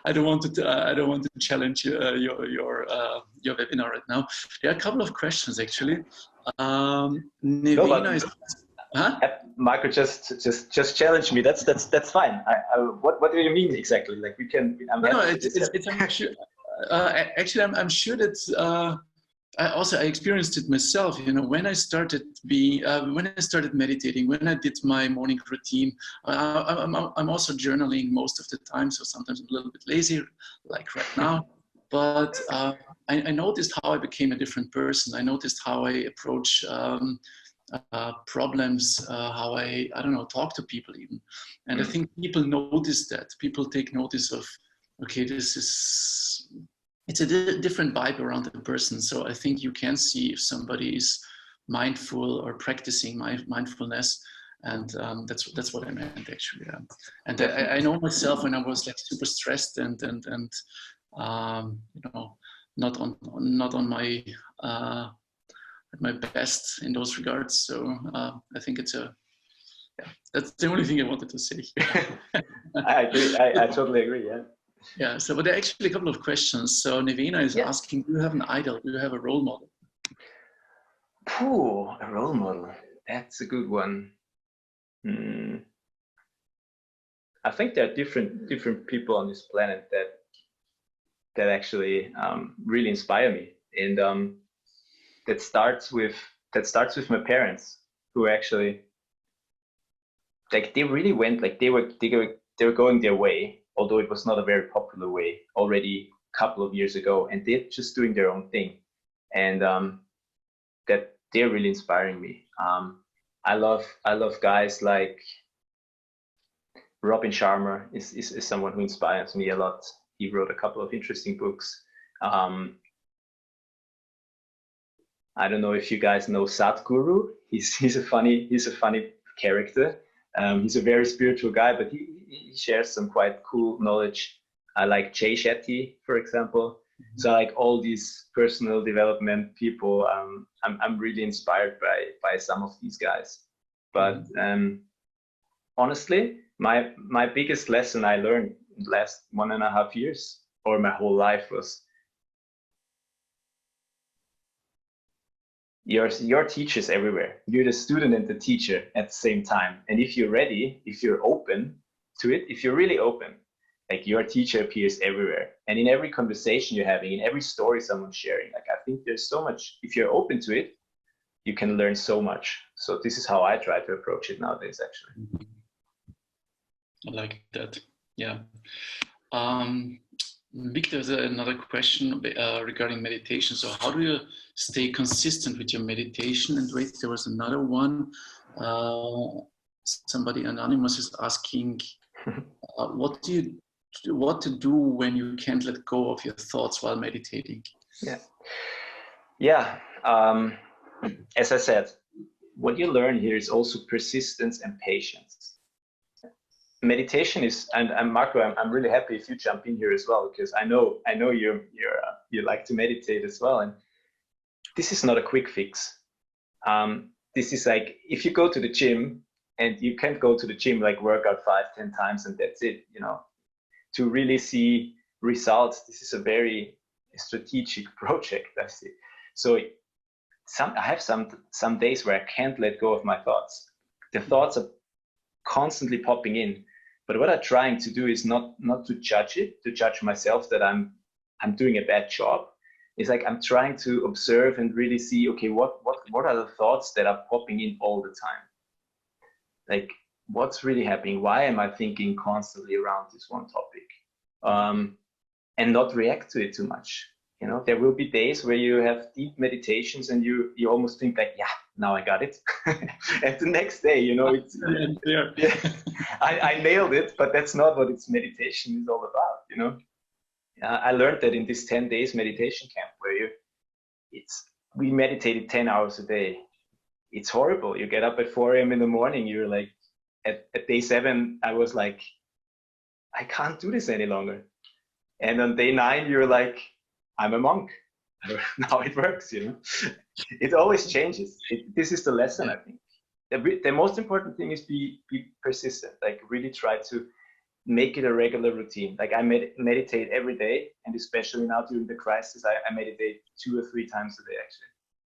Speaker 1: I don't want to challenge your webinar right now. There are a couple of questions actually. Nevena is. Huh?
Speaker 2: Marco, just challenge me. That's fine. What do you mean exactly? Like we can.
Speaker 1: I'm sure. Actually, I'm sure that I experienced it myself. You know, when I started meditating, when I did my morning routine, I'm also journaling most of the time. So sometimes I'm a little bit lazy, like right now. But I noticed how I became a different person. I noticed how I approach problems, how I don't know, talk to people even. And I think people notice that. People take notice of, okay, it's a different vibe around the person. So I think you can see if somebody is mindful or practicing mindfulness. And that's what I meant actually. And I know myself when I was like super stressed and you know, not on my at my best in those regards. So I think that's the only thing I wanted to say.
Speaker 2: I agree. I totally agree. Yeah.
Speaker 1: Yeah. So, but there are actually a couple of questions. So Nevena is asking, do you have an idol? Do you have a role model?
Speaker 2: A role model. That's a good one. I think there are different people on this planet that actually really inspire me, and that starts with my parents, who actually, like, they really went, like they were going their way, although it was not a very popular way already a couple of years ago, and they're just doing their own thing, and that they're really inspiring me. I love guys like Robin Sharma is someone who inspires me a lot. He wrote a couple of interesting books. I don't know if you guys know Sadhguru. He's a funny character. He's a very spiritual guy, but he shares some quite cool knowledge. I like Jay Shetty, for example. So I like all these personal development people. I'm really inspired by some of these guys. But honestly, my biggest lesson I learned in the last 1.5 years, or my whole life, was your teachers everywhere. You're the student and the teacher at the same time. And if you're ready, if you're open to it, if you're really open, like, your teacher appears everywhere. And in every conversation you're having, in every story someone's sharing, like, I think there's so much. If you're open to it, you can learn so much. So this is how I try to approach it nowadays, actually.
Speaker 1: I like that. Yeah. Victor has another question regarding meditation. So how do you stay consistent with your meditation? And wait, there was another one. Somebody anonymous is asking, what to do when you can't let go of your thoughts while meditating?
Speaker 2: Yeah. As I said, what you learn here is also persistence and patience. Meditation is, and Marco, I'm really happy if you jump in here as well, because I know you like to meditate as well, and this is not a quick fix. This is like, if you go to the gym, and you can't go to the gym, like, work out 5-10 times and that's it, you know. To really see results, this is a very strategic project, I see. So I have some days where I can't let go of my thoughts. The thoughts are constantly popping in, but what I'm trying to do is not to judge it, to judge myself that I'm doing a bad job. It's like I'm trying to observe and really see, okay, what are the thoughts that are popping in all the time? Like, what's really happening? Why am I thinking constantly around this one topic? And not react to it too much. You know, there will be days where you have deep meditations and you almost think like, yeah, now I got it. And the next day, you know, it's yeah, I nailed it, but that's not what its meditation is all about, you know. I learned that in this 10 days meditation camp where we meditated 10 hours a day. It's horrible. You get up at 4 a.m. in the morning. You're like, at day 7, I was like, I can't do this any longer. And on day 9, you're like, I'm a monk. Now it works, you know. It always changes. This is the lesson, I think. The most important thing is be persistent. Like really try to make it a regular routine. Like I meditate every day, and especially now during the crisis, I meditate 2 or 3 times a day actually.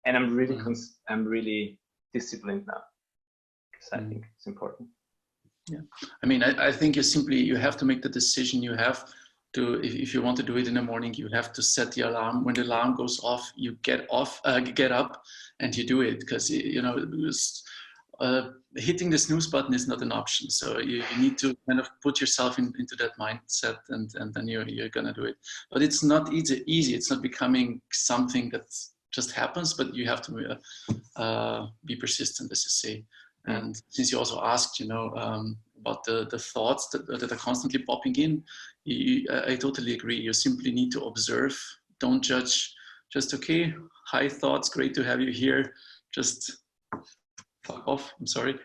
Speaker 2: And I'm really I'm really disciplined now because I think it's important.
Speaker 1: Yeah, I mean, I think you have to make the decision. You have to, if you want to do it in the morning, you have to set the alarm. When the alarm goes off, you get up, and you do it, because you know hitting the snooze button is not an option. So you need to kind of put yourself into that mindset, and then you're gonna do it. But it's not easy. It's not becoming something that just happens. But you have to be persistent, as you say. And since you also asked, you know, about the thoughts that are constantly popping in, I totally agree. You simply need to observe, don't judge. Just, okay, hi thoughts, great to have you here. Just fuck off. I'm sorry.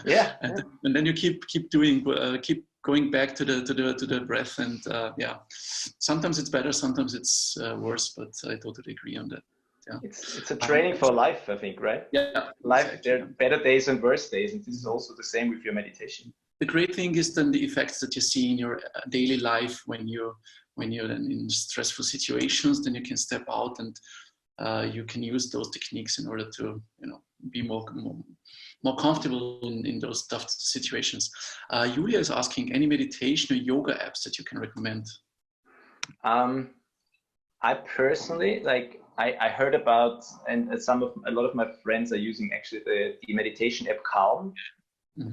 Speaker 2: Yeah.
Speaker 1: and then you keep doing, keep going back to the breath, and yeah. Sometimes it's better, sometimes it's worse, but I totally agree on that. Yeah.
Speaker 2: It's a training for life, I think, right?
Speaker 1: Yeah.
Speaker 2: Life,
Speaker 1: exactly.
Speaker 2: there are better days and worse days, and this is also the same with your meditation.
Speaker 1: The great thing is then the effects that you see in your daily life when you're then in stressful situations. Then you can step out and you can use those techniques in order to, you know, be more comfortable in those tough situations. Julia is asking, any meditation or yoga apps that you can recommend?
Speaker 2: I personally I heard about, and a lot of my friends are using actually the meditation app Calm.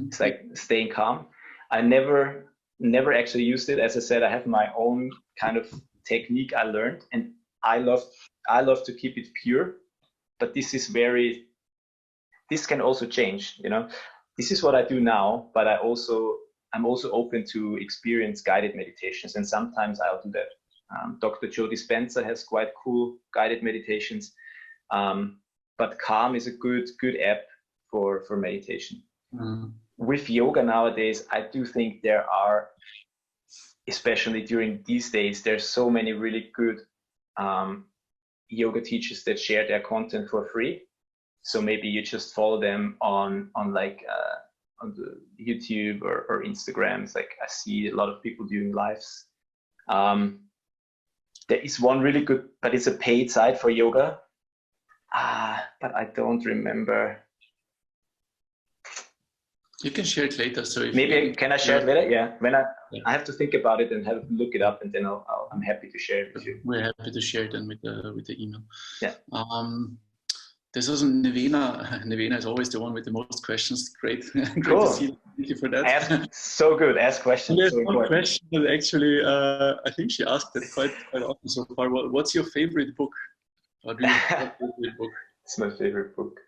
Speaker 2: It's like staying calm. I never actually used it. As I said, I have my own kind of technique I learned, and I love to keep it pure. But this can also change, you know. This is what I do now, but I'm also open to experience guided meditations, and sometimes I'll do that. Dr. Joe Dispenza has quite cool guided meditations, but Calm is a good app for meditation. With yoga nowadays, I do think there are, especially during these days, there's so many really good yoga teachers that share their content for free. So maybe you just follow them on the YouTube or Instagram. It's like I see a lot of people doing lives. There is one really good, but it's a paid site for yoga. But I don't remember.
Speaker 1: You can share it later. So
Speaker 2: can I share it later? Yeah. I have to think about it and look it up, and then I'm happy to share it with you.
Speaker 1: We're happy to share it then with the email.
Speaker 2: Yeah.
Speaker 1: There's also Nevena. Nevena is always the one with the most questions. Great. Great
Speaker 2: Cool.
Speaker 1: to see you. Thank you for that.
Speaker 2: So good. Ask questions.
Speaker 1: There's
Speaker 2: so
Speaker 1: one question that actually, I think she asked it quite often so far. What's your favorite book? Or do you have a favorite book?
Speaker 2: It's my favorite book.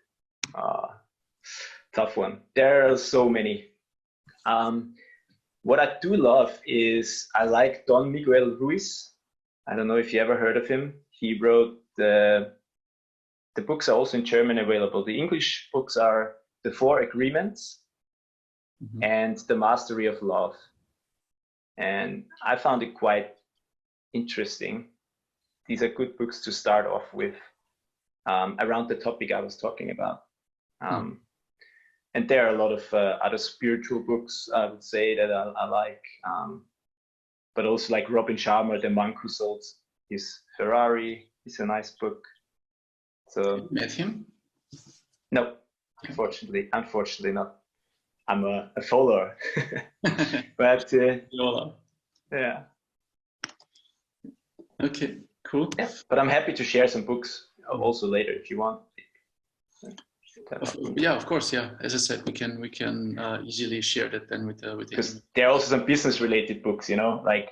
Speaker 2: Tough one. There are so many. What I do love is I like Don Miguel Ruiz. I don't know if you ever heard of him. He wrote the books are also in German available. The English books are The 4 Agreements and The Mastery of Love. And I found it quite interesting. These are good books to start off with around the topic I was talking about. And there are a lot of other spiritual books, I would say, that I like. But also like Robin Sharma, The Monk Who Sold His Ferrari is a nice book. So
Speaker 1: met him?
Speaker 2: No, unfortunately not. I'm a follower. But yeah.
Speaker 1: Okay, cool.
Speaker 2: Yeah, but I'm happy to share some books also later if you want.
Speaker 1: Yeah, of course. Yeah, as I said, we can easily share that then with
Speaker 2: because there are also some business related books, you know, like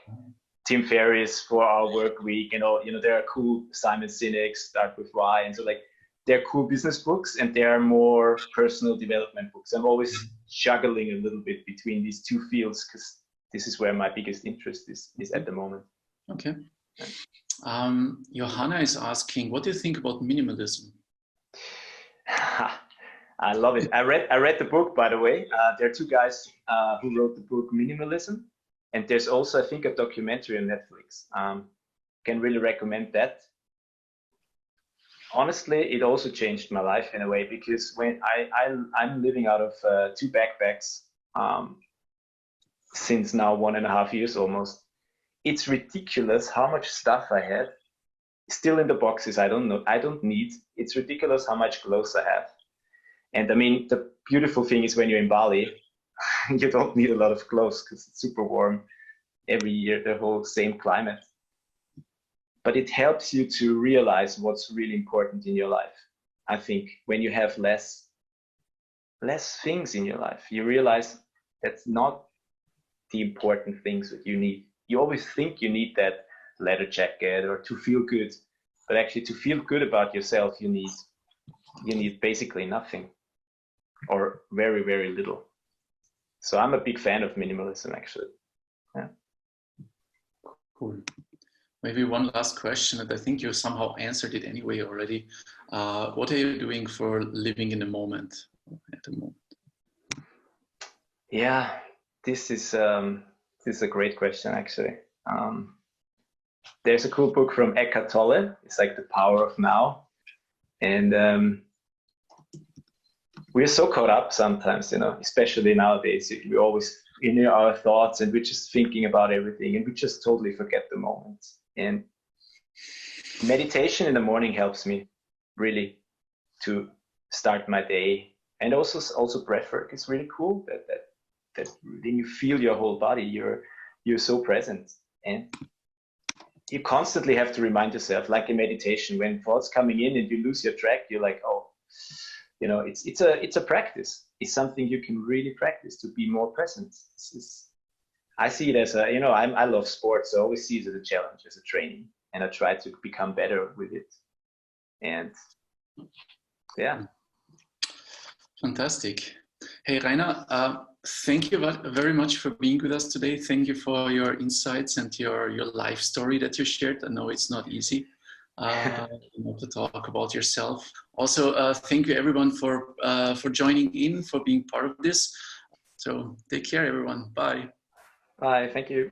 Speaker 2: Tim Ferriss 4-Hour Work Week, and all. You know, there are cool Simon Sinek Start with Why, and so like they're cool business books, and there are more personal development books. I'm always juggling a little bit between these two fields because this is where my biggest interest is at the moment.
Speaker 1: Okay. Johanna is asking, what do you think about minimalism?
Speaker 2: I love it. I read the book, by the way. There are two guys who wrote the book Minimalism, and there's also, I think, a documentary on Netflix. Can really recommend that. Honestly, it also changed my life in a way, because when I'm living out of 2 backpacks since now 1.5 years almost. It's ridiculous how much stuff I had still in the boxes. I don't need. It's ridiculous how much clothes I have. And I mean, the beautiful thing is when you're in Bali, you don't need a lot of clothes because it's super warm every year, the whole same climate. But it helps you to realize what's really important in your life. I think when you have less things in your life, you realize that's not the important things that you need. You always think you need that leather jacket or to feel good, but actually to feel good about yourself, you need basically nothing, or very, very little. So I'm a big fan of minimalism, actually. Yeah.
Speaker 1: Cool. Maybe one last question, and I think you somehow answered it anyway already. What are you doing for living in the moment at the moment?
Speaker 2: Yeah, this is a great question, actually. There's a cool book from Eckhart Tolle. It's like The Power of Now. And we're so caught up sometimes, you know, especially nowadays. We're always in our thoughts and we're just thinking about everything and we just totally forget the moment. And meditation in the morning helps me really to start my day. And also breath work is really cool. That when you feel your whole body, you're so present. And you constantly have to remind yourself, like in meditation, when thoughts coming in and you lose your track, you're like, oh, you know, it's a practice. It's something you can really practice to be more present. I see it as you know, I love sports, so I always see it as a challenge, as a training, and I try to become better with it. And yeah.
Speaker 1: Fantastic. Hey, Rainer, thank you very much for being with us today. Thank you for your insights and your life story that you shared. I know it's not easy to talk about yourself. Also, thank you everyone for joining in, for being part of this. So take care, everyone. Bye.
Speaker 2: Bye. Thank you.